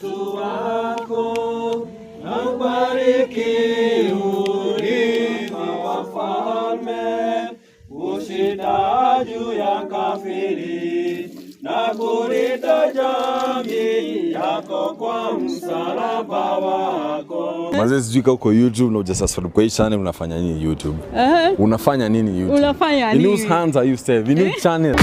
watu wako, na ubariki urithi wa falme, ushinda juu ya kafiri, na kulinda jamii yako kwa msalaba wako. Mazee sijui kama uko YouTube na hujasubscribe kwa hii channel, unafanya nini YouTube? Unafanya nini YouTube? Unafanya nini? News hands are you say? The new channel.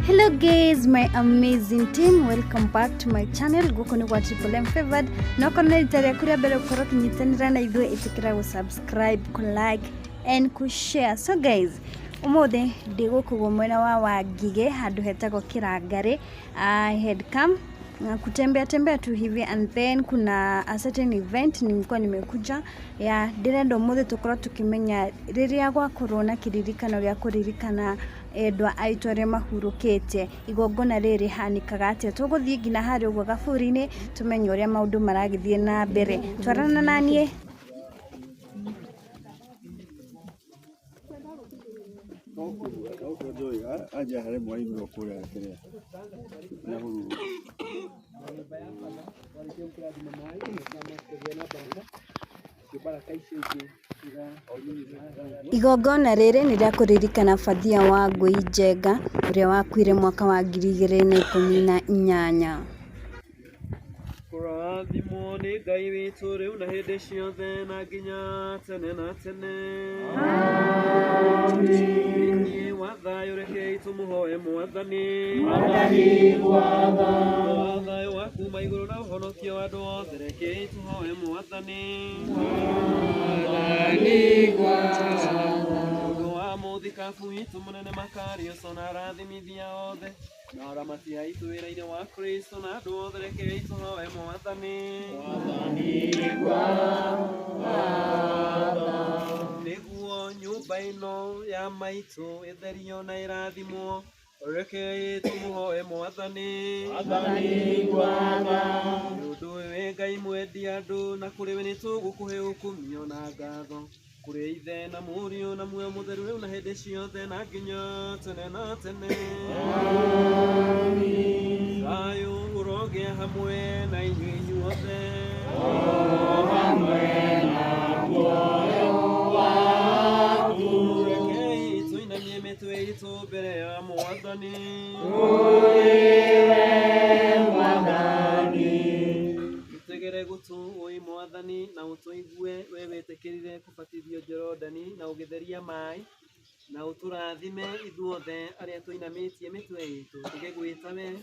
Hello guys, my amazing team, welcome back to my channel. Guko ni kwa Triple M Favored. Noko na itaria kuria bere ukoro kinyitanira na idwe itikira ku subscribe, ku like and ku share. So guys, umode ndigo kugo mwena wa Wangige handu hetagwo Kirangari. I had come kutembea tu hivi, and then kuna a certain event nilikuwa nimekuja ya ndirenda umuthe tukora tukimenya riria gwa corona kiririkano gya kuririkana endwa aitware mahurukete igongona riri hanikaga atia. Tuguthie ngina hari ugo gaburi-ini tumenye uria maundu maragithie na mbere. Twarana nanie. Aja hare mwaimu okura kire na huru igongona riri ni ria kuririkana Fathia Wangui Njenga uria wakuire mwaka wa 2018. Kurathimwo nĩ Ngai witũ rĩu na hĩndĩ ciothe na nginya tene na tene. Amen. Wa thayũ rekei tũmũhoe Mwathani. Mwathani gwatha. Wa thayũ wa kuuma igũrũ na ũhonokio wa andũ othe rekei tũhoe Mwathani. Mwathani gwatha. Ũndũ wa mũthikabu witũ mũnene Makarios na arathimithia othe na ramati aitũ wĩra-inĩ wa Kristo na andũ othe rekei tũhoe Mwathani. Mwathani gwatha. Nĩguo nyũmba ĩno ya maitũ ĩtherio na ĩrathimwo rekei tũmũhoe Mwathani. Mwathani gwatha. Nĩũndũ wĩ Ngai mwendi andũ na kũrĩ we nĩtũgũkũhe ũkumio na ngatho kũrĩ Ithe na Mũriũ na Muoyo Mũtheru rĩu na hĩndĩ ciothe na nginya tene na tene. Amen. Thayũ ũrogĩa hamwe na inyuĩ inyuothe. Hamwe na muoyo waku. Rekei tũinamie mĩtwe itũ mbere ya Mwathani. Tũrĩwe Mwathani. Tegere gũtũ oi Mwathani na ũtũigue we wĩtĩkĩrire kũbatithio Jorodani na ũgĩtheria maĩ na ũtũrathime ithuothe arĩa tũinamĩtie mĩtwe itũ tũgĩgwĩta we.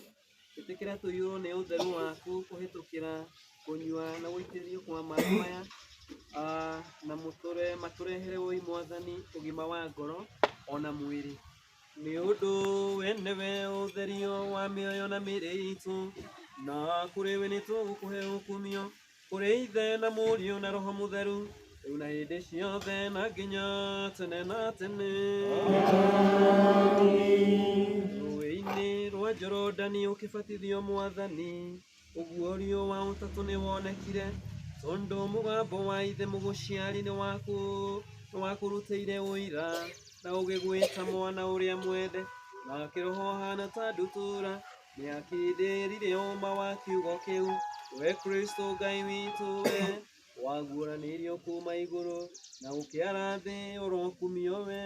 Ĩtĩkĩra tũiyũrwo nĩ ũtheru waku kũhĩtũkĩra kũnyua na gũitĩrĩrio kwa maĩ maya na matũrehere oi Mwathani ũgima wa ngoro ona mwĩrĩ. Nĩ ũndũ we nĩwe ũtherio wa mĩoyo na mĩĩrĩ itũ na kũrĩ we nĩtũgũkũhe ũkumio kũrĩ Ithe na Mũriũ na Roho Mũtheru rĩu na hĩndĩ ciothe na nginya tene na tene. Rũĩ-inĩ rwa Jorodani ũkĩbatithio Mwathani, ũguũrio wa ũtatũ nĩwonekire tondũ mũgambo wa Ithe mũgũciari nĩwakũrutĩire ũira na ũgĩgwĩta mwana ũrĩa mwende, nake Roho ahana ta ndutura nĩakindĩrire ũma wa kiugo kĩu. We Kristo Ngai witũ we waguũranĩirio kuuma igũrũ na ũkĩara thĩ ũrokumio we.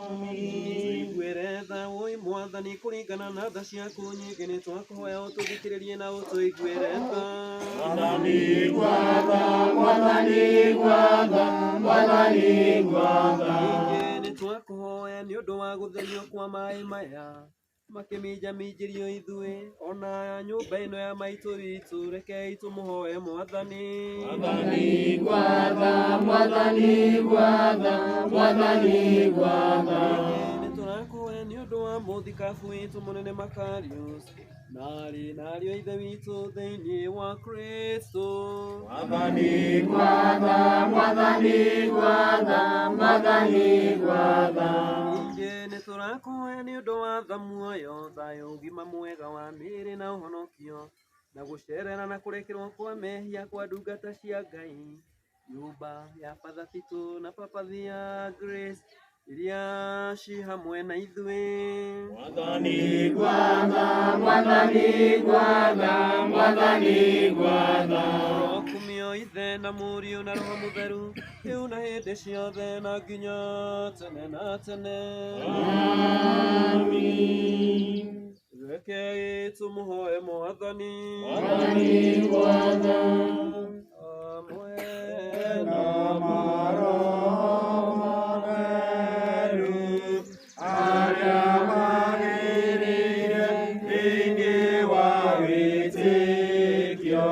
Tũiguĩre tha oi Mwathani kũringana na tha ciaku nyingĩ nĩtwakũhoya ũtũthikĩrĩrie na ũtũiguĩre tha. Mwathani gwatha. Mwathani gwatha. Mwathani gwatha. Ningĩ nĩtwakũhoya nĩũndũ wa gũtherio kwa maĩ maya makĩminjaminjĩrio ithuĩ ona nyũmba ĩno ya maitũ witũ rekei tũmũhoe Mwathani. Mwathani gwatha. Mwathani gwatha. Mwathani gwatha. Nĩtũrakũhoya nĩũndũ wa mũthikabu witũ mũnene Makarios na ariũ a Ithe witũ thĩinĩ wa Kristo. Mwathani gwatha. Mwathani gwatha. Mwathani gwatha. Ningĩ nĩtũrakũhoya nĩũndũ wa tha muoyo, thayũ, ũgima mwega wa mĩĩrĩ na ũhonokio na gũcerera na kũrekerwo kwa mehia kwa ndungata cia Ngai, nyũmba ya Father Tito na Papathia Grace iria ci hamwe na ithuĩ. Mwathani gwatha. Kumio ithe na Mũriũ na Roho Mũtheru, rĩu na hĩndĩ ciothe na nginya tene na tene. Rekei tũmũhoe Mwathani. Hamwe na maroho matheru arĩa magĩrĩire thĩinĩ wa wĩtĩkio,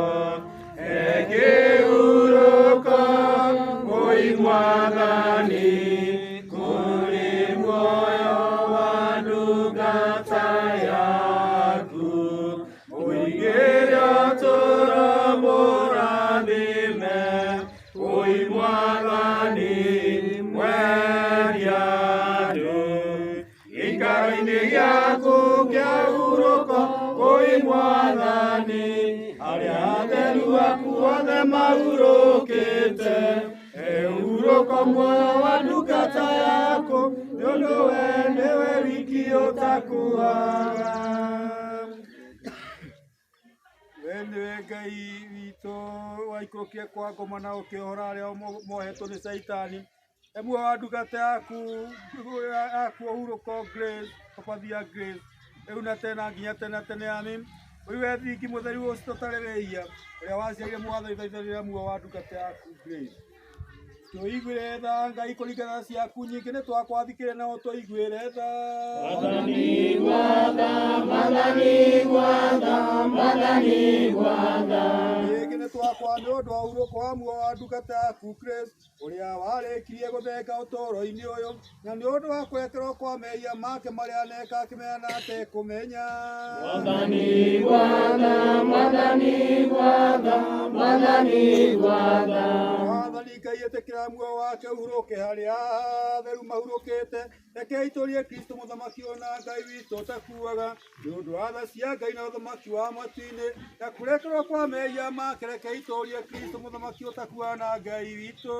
ekĩhurũko kũrĩ Mwathani, kũrĩ muoyo wa ndungata yaku, ũigĩre ũtũũro mũrathime, kũrĩ Mwathani mwendia andũ. Gĩikaro-inĩ gĩaku kĩa ũhurũko kũrĩ Mwathani, arĩa atheru aku othe mahurũkĩte, ũhurũko muoyo wa ndungata yaku, nĩ ũndũ we nĩwe wiki ũtakuaga. We nĩwe Ngai witũ waikũrũkia kwa ngoma na ũkĩohora arĩa mohetwo nĩ Saitani. Muoyo wa ndungata yaku ũhurũko Grace, Papathia Grace, rĩu na tena nginya tene tene. Amen. Ũyũ thingi mũtheru ũcio ũtarĩ wĩhia, ũrĩa waciarire Mwathani thaithagĩrĩra muoyo wa ndungata yaku Grace. Tũiguĩre tha Ngai kũringana na ciaku nyingĩ, nĩ twakwathĩkĩre nao tũiguĩre tha. Mwathani gwatha, Mwathani gwatha, Mwathani gwatha. Rĩngĩ nĩ twakwa nĩ ũndũ wa ũhurũko wa muoyo wa ndungata yaku Grace, ũrĩa warĩkirie gũthenga ũtũũro-inĩ ũyũ, na nĩ ũndũ wa kũrekerwo kwa mehia make marĩa aneka akĩmenyana atekũmenya. Mwathani gwatha, Mwathani gwatha, Mwathani gwatha. Mwathani Ngai ĩtĩkĩra muoyo wake ũhurũke harĩa atheru mahurũkĩte, rekei tũrie Kristo mũthamaki ona Ngai witũ ũtakuaga, nĩ ũndũ wa tha cia Ngai na ũthamaki wa matu-inĩ, na kũrekerwo kwa mehia make, rekei tũrie Kristo mũthamaki ũtakuaga na Ngai witũ.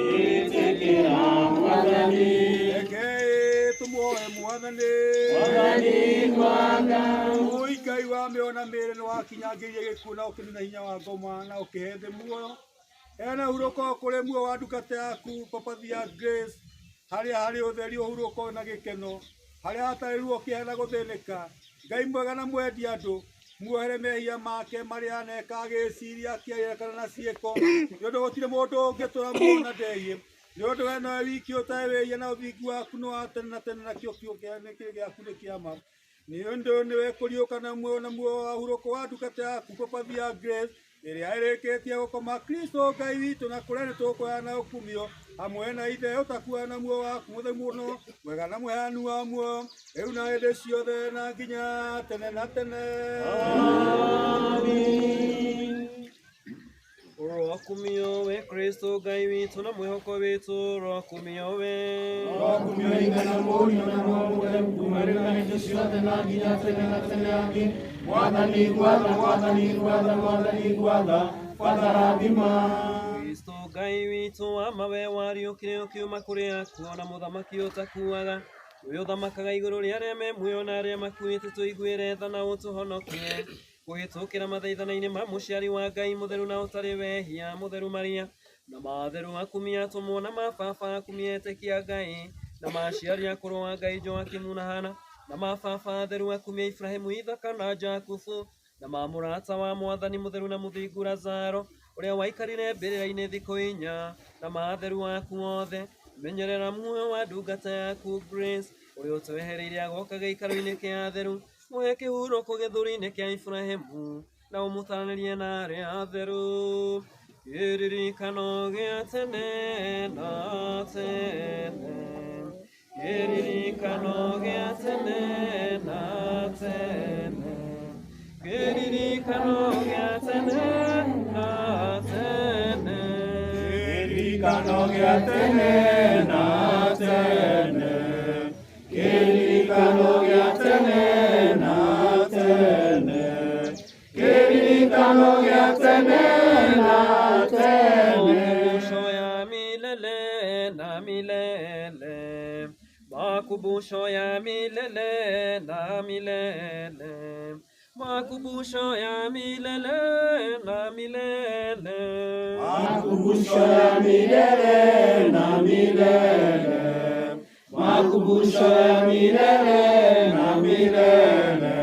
Ĩtĩkĩra Mwathani, rekei tũmuoe Mwathani. Mwathani gwatha, ũi Ngai wa mĩoyo na mĩĩrĩ nĩ wakinyangĩirie gĩkuũ na ũkĩnina hinya wa ngoma na ũkĩhe thĩ muoyo. Hena ũhurũko kũrĩ muoyo wa ndungata yaku Papathia Grace, harĩa harĩ ũtheri, ũhurũko na gĩkeno, harĩa hatarĩ ruo kĩeha na gũthĩnĩka. Ngai mwega na mwendia andũ, muohere mehia make marĩa aneka agĩciria, akĩgerekana na ciĩko, nĩ ũndũ gũtirĩ mũndũ ũngĩtũũra muoyo na ndeiĩ, nĩ ũndũ we nowe wiki ũtarĩ wĩhia, na ũthingu waku nĩ wa tene na tene, na kĩo gĩaku nĩ kĩama. Nĩ ũndũ nĩwe kũriũka na muoyo wa ũhurũko wa ndungata yaku Papathia Grace, ĩrĩa ĩrĩkĩtie gũkoma Kristo Ngai witũ, na kũrĩa nĩ tũkũoya na ũkumio hamwe na ithe ũtakuaga na muoyo waku mũtheru mũno, mwega na mũheani wa muoyo, rĩu na hĩndĩ ciothe na nginya tene na tene. Amen. Rokumio we Kristo Ngai witũ na mwĩhoko witũ, rokumio we. Rokumio igana Mũriũ na Roho Mũtheru, kuuma rĩu na hĩndĩ ciothe na nginya tene na tene. Amen. Mwathani gwatha, Mwathani gwatha, Mwathani gwatha, fatharathima. Kristo Ngai witũ wa mawe wariũkire ũkiuma kũrĩ akuo, na mũthamaki ũtakuaga, ũyũ ũthamakaga igũrũ rĩa arĩa me muoyo na arĩa makuĩte, tũiguĩre tha na ũtũhonokie kũhĩtũkĩra mathaithana-inĩ ma mũciari wa Ngai mũtheru na ũtarĩ wehia, mũtheru Maria, na matheru akumia atũmwo na mababa akumia etĩkia Ngai, na maciari akũrũ wa Ngai Joakimu na Hana, na mababa atheru akumia Ibrahimu, Ithaka na Jakubu, na mamũrata wa Mwathani mũtheru na mũthingu Lazaro, ũrĩa waikarire mbĩrĩra-inĩ thikũ inya, na matheru aku othe. Menyerera muoyo wa ndungata yaku Grace, ũrĩa ũtwehereire agoka gĩikaro-inĩ kĩa atheru, mũhe kĩhurũko gĩthũri-inĩ kĩa Ibrahimu, na ũmũtaranĩrie na arĩa atheru. Kĩririkano gĩa tene na tene, kĩririkano gĩa tene na tene, kĩririkano gĩa tene na tene, kĩririkano gĩa tene na tene, kĩririkano gĩa tene na tene, kĩririkano gĩa tene na tene. Makumbusho ya milele na milele, makumbusho ya milele na milele, makumbusho ya milele na milele, makumbusho ya milele na milele, makumbusho ya milele na milele,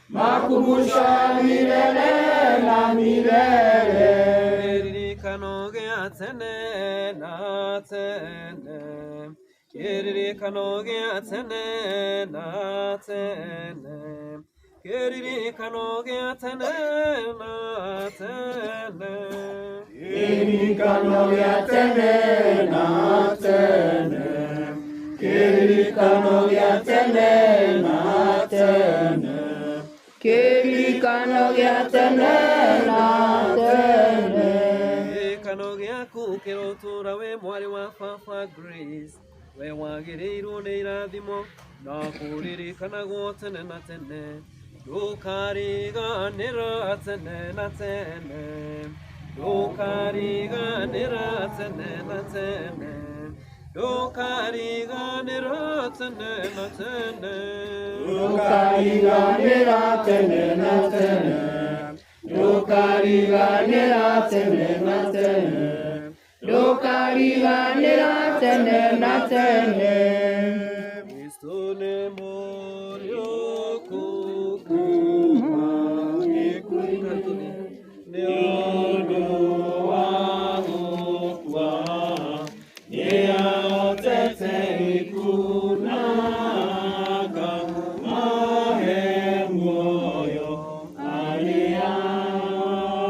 makumbusho ya milele na milele. Kiririkano gya tene na tene, kiririkano gya tene na tene, kiririkano gya tene na tene, kiririkano gya tene na tene, kiririkano gya tene na tene, kiririkano gya tene na tene. kiririkano gyaku kirotura we mwari wa Fafa Grace, we wagĩrĩirwo nĩ irathimo na kũririkanagwo tene na tene, ndũkariganĩra tene na tene, ndũkariganĩra tene na tene, ndũkariganĩra tene na tene, ndũkariganĩra tene na tene, ndũkariganĩra tene na tene, ndũkariganĩra tene na tene. Kristo nĩ mũriũku kuma gĩkuũ-inĩ nĩ ũndũ wa gũkua, nĩahotete gĩkuũ na akamahe muoyo arĩa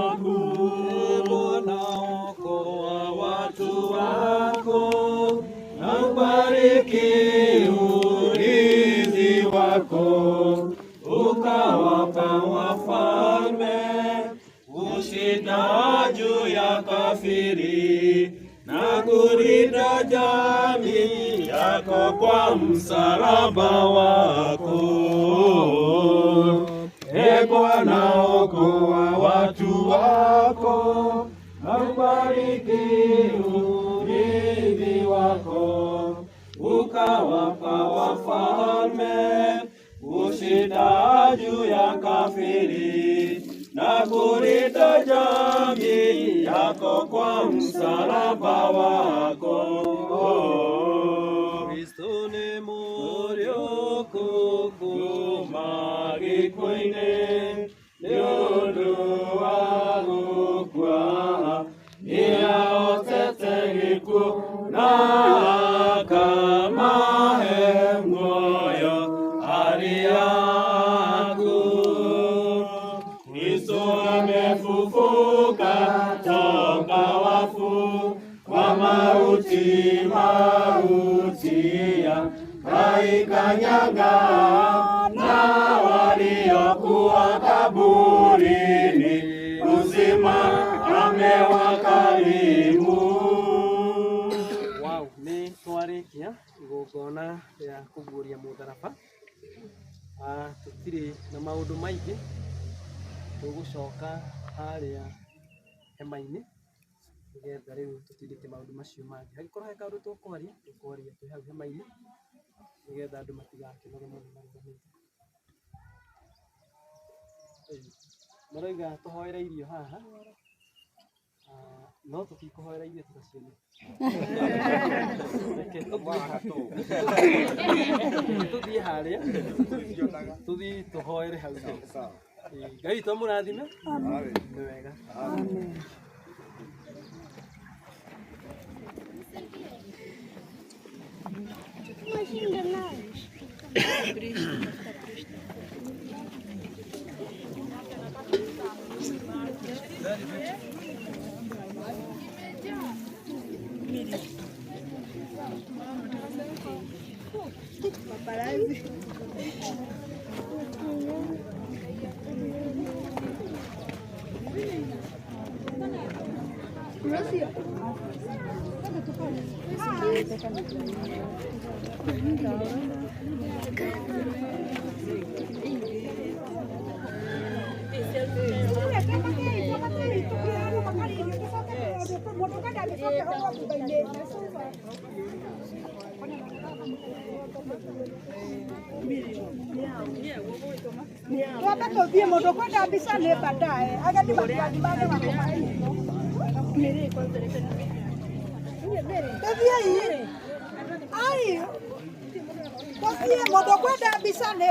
akuũ. Bwana okoa watu wako na ubariki urithi wako, ukawapa wafalme kushinda juu ya kafiri na kulinda jamii yako kwa msalaba wako. Ee Bwana, okoa watu wako na ubariki urithi wako, ukawapa wafalme kushinda juu ya kafiri na kulinda jamii yako kwa msalaba wako. Kristo nĩ mũriũku kuma gĩkuũ-inĩ nĩ ũndũ wa gũkua, nĩahotete gĩkuũ na akamahe muoyo arĩa akuũ. Kristo amefufuka toka wafu, kwa mauti yakaikanyaga, na waliokuwa kaburini uzima amewakarimu. Wow, nĩ twarĩkia igongona rĩa kũguũria mũtharaba. Tũtirĩ na maũndũ maingĩ, tũgũcoka harĩa hema-inĩ nĩgetha rĩu tũtindĩke maũndũ macio mangĩ. Hangĩkorwo he kaũndũ tũkwaria twĩ hau hema-inĩ nĩgetha andũ matigakĩnoge mũno marugamĩte. Marauga tũhoere irio haha, no tũtikũhoera irio tũgaciona. Tũthiĩ harĩa tũthiĩ tũhoere hau. Ngai witũ amũrathime. Nĩ wega. Hãy Kaka vile moto kwenda kabisa ni baadaye. Agadi baadaye wako mai. Mere kwa telefoni. Tabia hii. Ai. Kwa vile moto kwenda kabisa ni